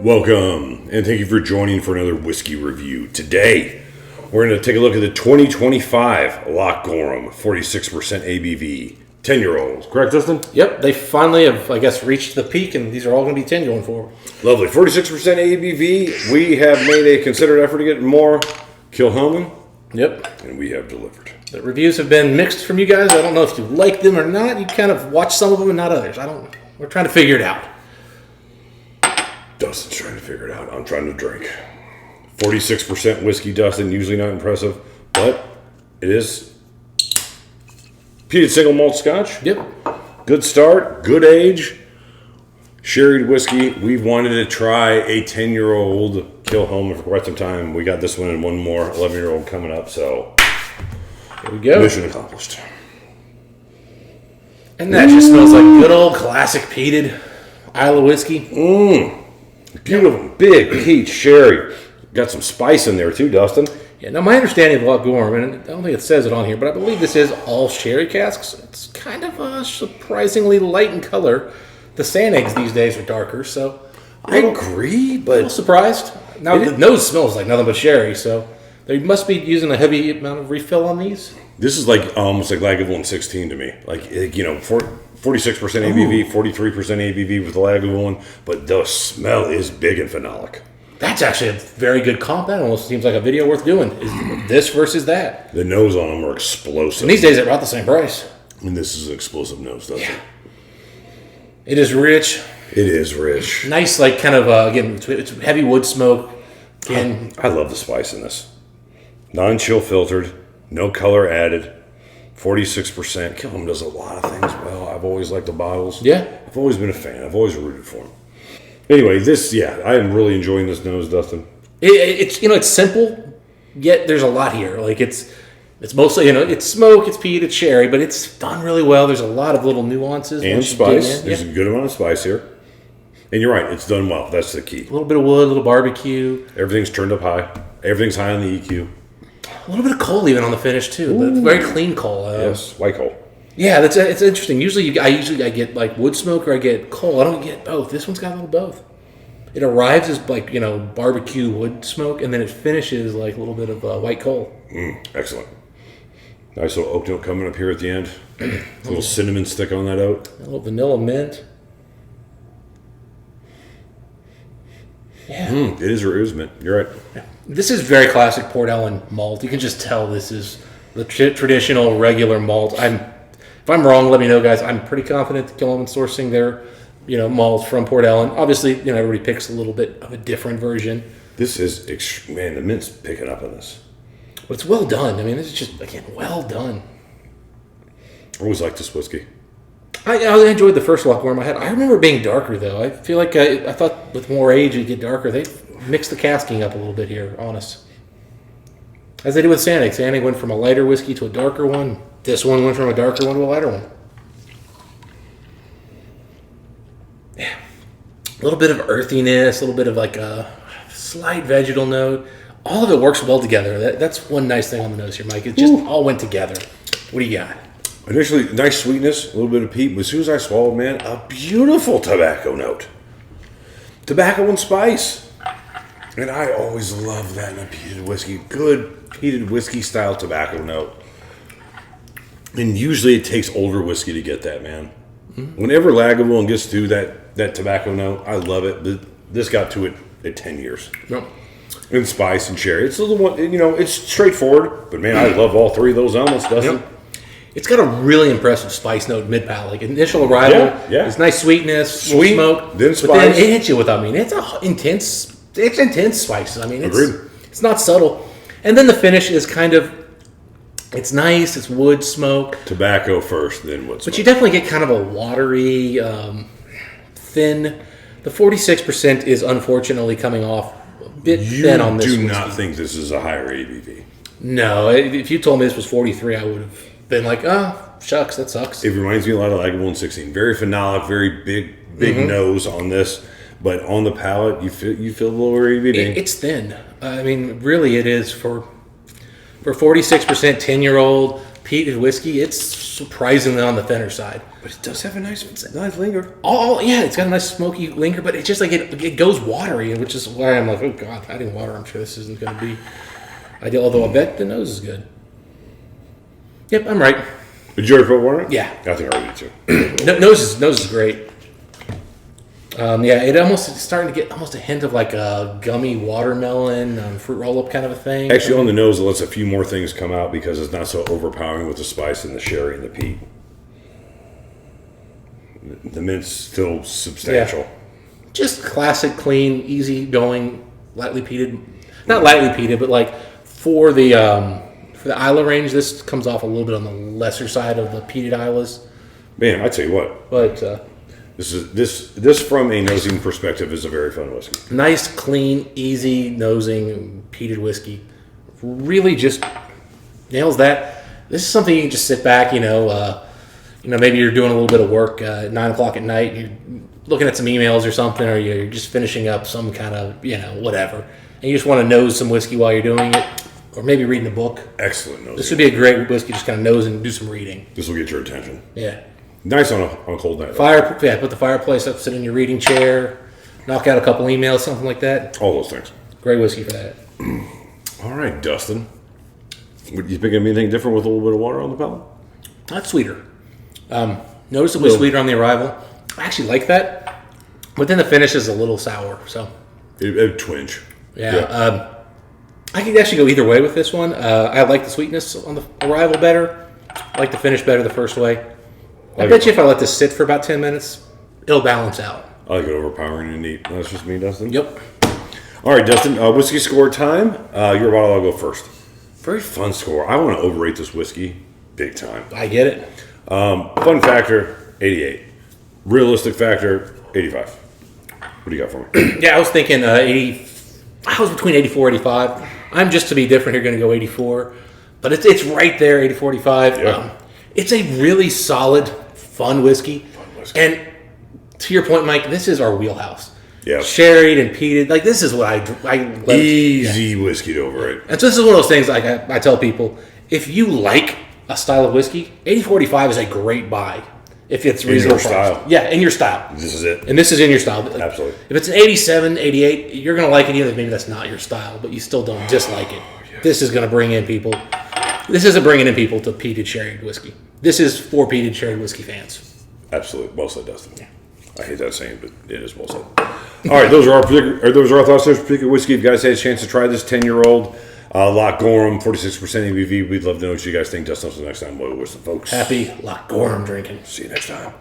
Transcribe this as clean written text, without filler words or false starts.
Welcome, and thank you for joining for another whiskey review. Today, we're going to take a look at the 2025 Loch Gorm, 46% ABV, 10-year-olds. Correct, Dustin? Yep, they finally have, I guess, reached the peak, and these are all going to be 10 going forward. Lovely. 46% ABV. We have made a considered effort to get more. Kilhoman. Yep. And we have delivered. The reviews have been mixed from you guys. I don't know if you like them or not. You kind of watch some of them and not others. We're trying to figure it out. Dustin's trying to figure it out. I'm trying to drink. 46% whiskey, Dustin. Usually not impressive, but it is peated single malt scotch. Yep. Good start, good age. Sherried whiskey. We've wanted to try a 10-year-old Kilhoman for quite some time. We got this one and one more 11-year-old coming up, so there we go. Mission accomplished. And that just smells like good old classic peated Isla whiskey. Beautiful, big peach sherry. Got some spice in there too, Dustin. Yeah, now my understanding of Loch Gorm, and I don't think it says it on here, but I believe this is all sherry casks. It's kind of surprisingly light in color. The sand eggs these days are darker, so I agree, but a little surprised. Now the nose smells like nothing but sherry, so they must be using a heavy amount of refill on these. This is like almost like Lagavulin 16 to me. Like, you know, 46% ABV, 43% ABV with the Lagavulin, but the smell is big and phenolic. That's actually a very good comp. That almost seems like a video worth doing. Is this versus that? The nose on them are explosive. And these days they're about the same price. And this is an explosive nose, doesn't it? It is rich. It is rich. Nice, like kind of, again, it's heavy wood smoke. Again, I love the spice in this. Non-chill filtered, no color added, 46%. Kilhoman does a lot of things well. I've always liked the bottles. Yeah. I've always been a fan. I've always rooted for them. Anyway, I am really enjoying this nose, Dustin. It's simple, yet there's a lot here. Like it's mostly, it's smoke, it's peat, it's sherry, but it's done really well. There's a lot of little nuances. And spice. There's a good amount of spice here. And you're right, it's done well. That's the key. A little bit of wood, a little barbecue. Everything's turned up high. Everything's high on the EQ. A little bit of coal even on the finish too. But very clean coal. Yes, white coal. Yeah, it's interesting. Usually I get like wood smoke or I get coal. I don't get both. This one's got a little both. It arrives as like, barbecue wood smoke, and then it finishes like a little bit of white coal. Excellent. Nice little oak note coming up here at the end. A little cinnamon stick on that oak. A little vanilla mint. Yeah. It is mint. You're right. Yeah. This is very classic Port Ellen malt. You can just tell this is the traditional regular malt. If I'm wrong, let me know, guys. I'm pretty confident that Kilhoman's sourcing their, malt from Port Ellen. Obviously, everybody picks a little bit of a different version. This is, the mint's picking up on this. But it's well done. I mean, this is just, again, well done. I always liked this whiskey. I enjoyed the first Loch Gorm I had. I remember it being darker, though. I feel like I thought with more age it'd get darker. They mixed the casking up a little bit here, honest. As they did with Sandegg. Sandegg went from a lighter whiskey to a darker one. This one went from a darker one to a lighter one. Yeah. A little bit of earthiness, a little bit of like a slight vegetal note. All of it works well together. That's one nice thing on the nose here, Mike. It just all went together. What do you got? Initially, nice sweetness, a little bit of peat. But as soon as I swallowed, man, a beautiful tobacco note. Tobacco and spice. And I always love that in a peated whiskey. Good peated whiskey style tobacco note. And usually it takes older whiskey to get that, man. Whenever Lagavulin gets to that tobacco note, I love it. This got to it at 10 years. Yep. And spice and sherry. It's a little one, it's straightforward. But man, I love all three of those elements, Dustin. Yep. It's got a really impressive spice note mid-palate. Like initial arrival, it's nice sweetness, sweet smoke, then spice. But then it hits you with, it's intense spices. I mean, it's not subtle. And then the finish is kind of, it's nice, it's wood smoke. Tobacco first, then wood smoke. But you definitely get kind of a watery, thin. The 46% is unfortunately coming off a bit thin on this You do whiskey. not think this is a higher ABV. No, if you told me this was 43, I would have been like, shucks, that sucks. It reminds me a lot of Lagavulin 16. Very phenolic, very big nose on this. But on the palate, you feel a little ABV. It's thin. I mean, really, it is for 46% 10-year-old. peated whiskey, it's surprisingly on the thinner side. But it does have a nice linger. Oh yeah, it's got a nice smoky linger, but it's just like it goes watery, which is why I'm like, oh god, adding water, I'm sure this isn't going to be ideal. Although I bet the nose is good. Yep, I'm right. Did you already put water in? Yeah, I think I already did too. nose is great. Yeah, it almost is starting to get almost a hint of like a gummy watermelon fruit roll-up kind of a thing. Actually, on the nose, it lets a few more things come out because it's not so overpowering with the spice and the sherry and the peat. The mint's still substantial. Yeah. Just classic, clean, easy going, lightly peated. Not lightly peated, but like for the Isla range, this comes off a little bit on the lesser side of the peated Islas. Man, I tell you what. But this from a nosing perspective is a very fun whiskey. nice, clean, easy nosing peated whiskey. Really just nails that. This is something you can just sit back, maybe you're doing a little bit of work at 9 o'clock at night. You're looking at some emails or something, or you're just finishing up some kind of, whatever. And you just want to nose some whiskey while you're doing it, or maybe reading a book. Excellent nosing. This would be a great whiskey, just kind of nose and do some reading. This will get your attention. Yeah. Nice on a cold night. Put the fireplace up, sit in your reading chair, knock out a couple emails, something like that. All those things. Great whiskey for that. All right, Dustin. Would you think of anything different with a little bit of water on the palate? That's sweeter. Noticeably sweeter on the arrival. I actually like that. But then the finish is a little sour. So A twinge. yeah. I could actually go either way with this one. I like the sweetness on the arrival better. I like the finish better the first way. I bet you if I let this sit for about 10 minutes, it'll balance out. I like it overpowering and neat. That's just me, Dustin. Yep. All right, Dustin. Whiskey score time. Your bottle, I'll go first. Very fun score. I want to overrate this whiskey big time. I get it. Fun factor, 88. Realistic factor, 85. What do you got for me? Yeah, I was thinking 80. I was between 84 and 85. I'm just to be different here going to go 84. But it's right there, 84, 85. Yeah. It's a really solid, fun whiskey. And to your point, Mike, this is our wheelhouse. Yeah. Sherried and peated. Like, this is what I Easy whiskey to overrate. And so this is one of those things like I tell people, if you like a style of whiskey, 8045 is a great buy. If it's reasonable your price. style. Yeah, in your style. This is it. And this is in your style. Absolutely. If it's an 87, 88, you're going to like it even if maybe that's not your style, but you still don't dislike it. Yes. This is going to bring in people. This isn't bringing in people to peated sherried whiskey. This is for peated sherried whiskey fans. Absolutely. Well said, Dustin. Yeah. I hate that saying, but it is well said. All right, those are our thoughts on particular whiskey. If you guys had a chance to try this 10-year-old Loch Gorm, 46% ABV, we'd love to know what you guys think. Dustin, until next time, we'll wish the folks happy Loch Gorm drinking. See you next time.